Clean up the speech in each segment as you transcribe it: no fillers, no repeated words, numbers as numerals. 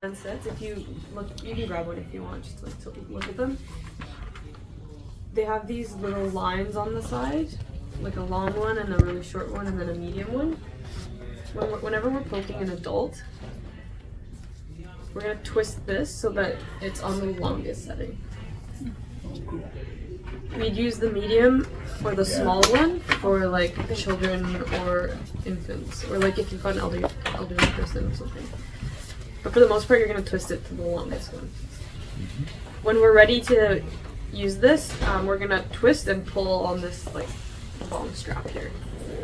sets. If you look, you can grab one if you want, just to look at them. They have these little lines on the side, like a long one and a really short one and then a medium one. Whenever we're poking an adult, we're going to twist this so that it's on the longest setting. We'd use the medium or the small one for like children or infants, or like if you've got an elderly person or something. But for the most part, you're going to twist it to the longest one. When we're ready to use this, we're going to twist and pull on this like long strap here.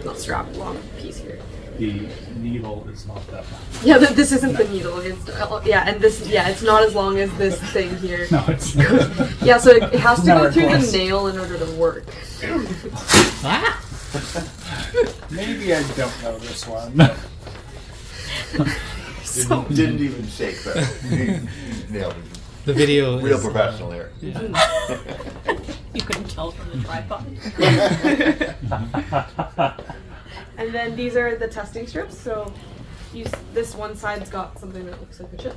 Not strap, long piece here. The needle is not that long. Yeah, this isn't the needle. It's, and this, it's not as long as this thing here. No, it's not. Yeah, so it has to go through the nail in order to work. Maybe I don't know this one. Didn't even shake that. You nailed it. The video Real is, professional here. Yeah. You couldn't tell from the tripod. And then these are the testing strips. So this one side's got something that looks like a chip.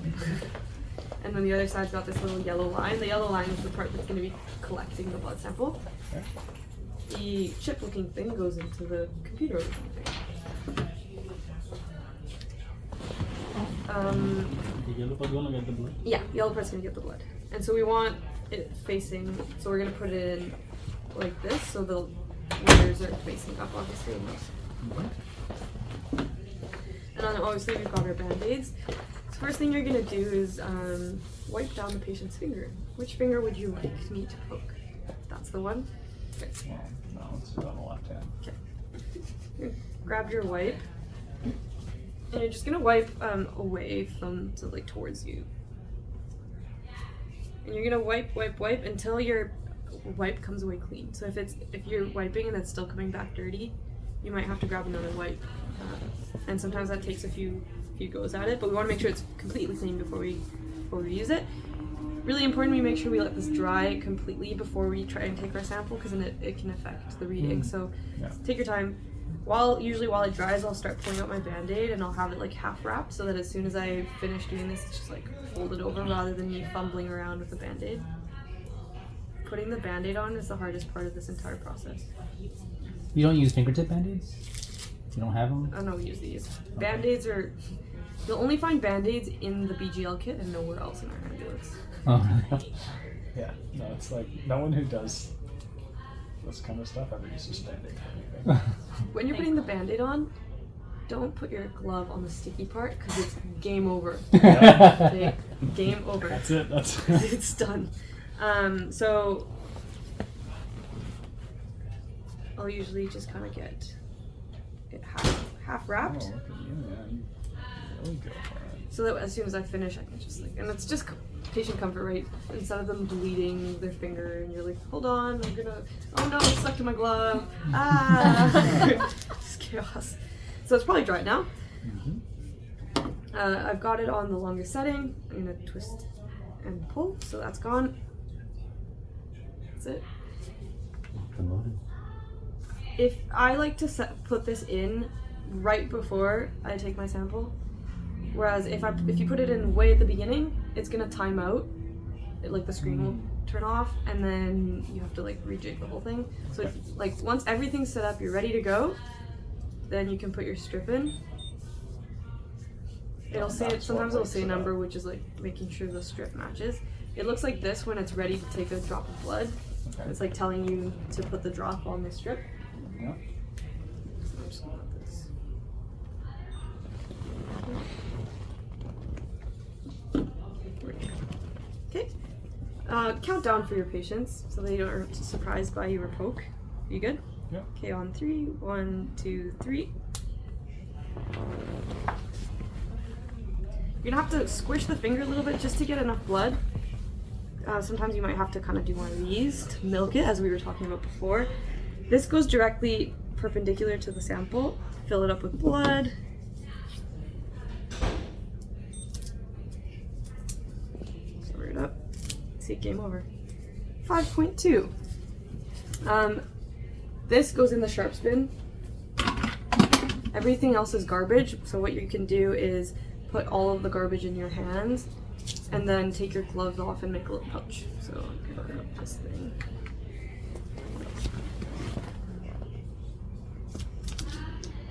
And then the other side's got this little yellow line. The yellow line is the part that's going to be collecting the blood sample. Okay. The chip-looking thing goes into the computer-looking thing. The yellow part gonna get the blood? Yeah, yellow part's going to get the blood. And so we want it facing, so we're going to put it in like this, so the wires are facing up, obviously. And then obviously we've got our band-aids. So first thing you're going to do is wipe down the patient's finger. Which finger would you like me to poke? That's the one? Okay. No, it's on the left hand. Okay. Grab your wipe. And you're just going to wipe away from, so like towards you. And you're going to wipe until your wipe comes away clean. So if you're wiping and it's still coming back dirty, you might have to grab another wipe. And sometimes that takes a few goes at it, but we want to make sure it's completely clean before we use it. Really important we make sure we let this dry completely before we try and take our sample, because then it can affect the reading. So take your time. Usually while it dries, I'll start pulling out my band-aid and I'll have it like half wrapped so that as soon as I finish doing this, it's just like folded over rather than me fumbling around with the band-aid. Putting the band-aid on is the hardest part of this entire process. You don't use fingertip band-aids? You don't have them? I don't use these. Band-aids are... You'll only find band-aids in the BGL kit and nowhere else in our ambulance. Oh, really? Yeah, no, it's like no one who does this kind of stuff ever uses band-aid for anything. When you're putting the band-aid on, don't put your glove on the sticky part because it's game over. Okay? Game over. That's it. It's done. So I'll usually just kind of get it half wrapped. Oh, look at you, man. You really go for it. So that as soon as I finish, I can just like, and it's just patient comfort, right? Instead of them bleeding their finger and you're like, hold on, oh no, it's stuck to my glove. It's chaos. So it's probably dry now. I've got it on the longest setting. I'm gonna twist and pull, so that's gone. That's it. If I like to put this in right before I take my sample, whereas if you put it in way at the beginning, it's gonna time out. Like the screen will turn off, and then you have to like rejig the whole thing. So like once everything's set up, you're ready to go, then you can put your strip in. Sometimes it'll say number, which is like making sure the strip matches. It looks like this when it's ready to take a drop of blood. Okay. It's like telling you to put the drop on the strip. Yeah. So I'm just gonna let this. Okay. Count down for your patients so they aren't surprised by your poke. You good? Yeah. Okay, on 3. 1, 2, 3. You're gonna have to squish the finger a little bit just to get enough blood. Sometimes you might have to kind of do one of these to milk it, as we were talking about before. This goes directly perpendicular to the sample. Fill it up with blood. Cover it up. See, game over. 5.2. This goes in the Sharps bin. Everything else is garbage, so what you can do is put all of the garbage in your hands, and then take your gloves off and make a little pouch. So I'm gonna open up this thing.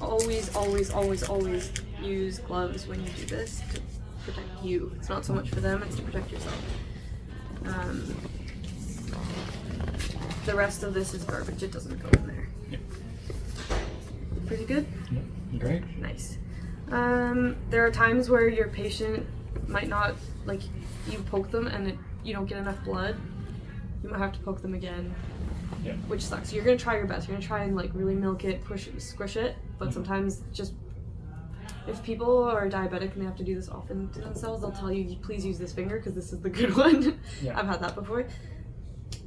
Always, always, always, always use gloves when you do this to protect you. It's not so much for them, it's to protect yourself. The rest of this is garbage, it doesn't go in there. Yep. Pretty good? Yep. Great. Nice. There are times where your patient might not, like, you poke them and you don't get enough blood. You might have to poke them again, Yeah. which sucks. You're gonna try your best. You're gonna try and like really milk it, push it, squish it. But sometimes just, if people are diabetic and they have to do this often to themselves, they'll tell you, please use this finger because this is the good one. Yeah. I've had that before.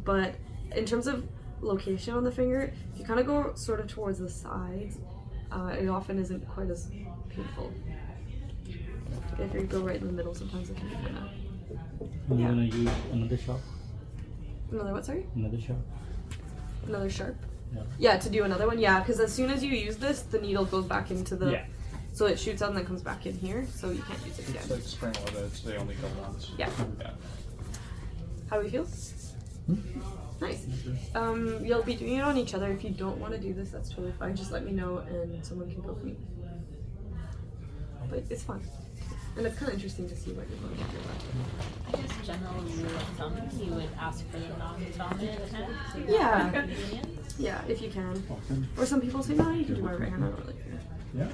But in terms of location on the finger, if you kind of go sort of towards the sides, it often isn't quite as painful. If you go right in the middle, sometimes it can be kind of. Are you Yeah. gonna use another sharp? Another what, sorry? Another sharp? Another sharp? Yeah. Yeah, to do another one, yeah, because as soon as you use this, the needle goes back into the. Yeah. So it shoots out and then comes back in here, so you can't use it again. It's like spring loaded, so they only go once. Yeah. Yeah. How do we feel? Nice. You'll be doing it on each other. If you don't want to do this, that's totally fine. Just let me know and someone can poke me. But it's fun. And it's kind of interesting to see what you're going to do about. I guess generally rule of thumb, you would ask for the non-dominant hand. Yeah. For convenience. Yeah, if you can. Awesome. Or some people say, no, you can do my right hand. I don't really care. Yeah.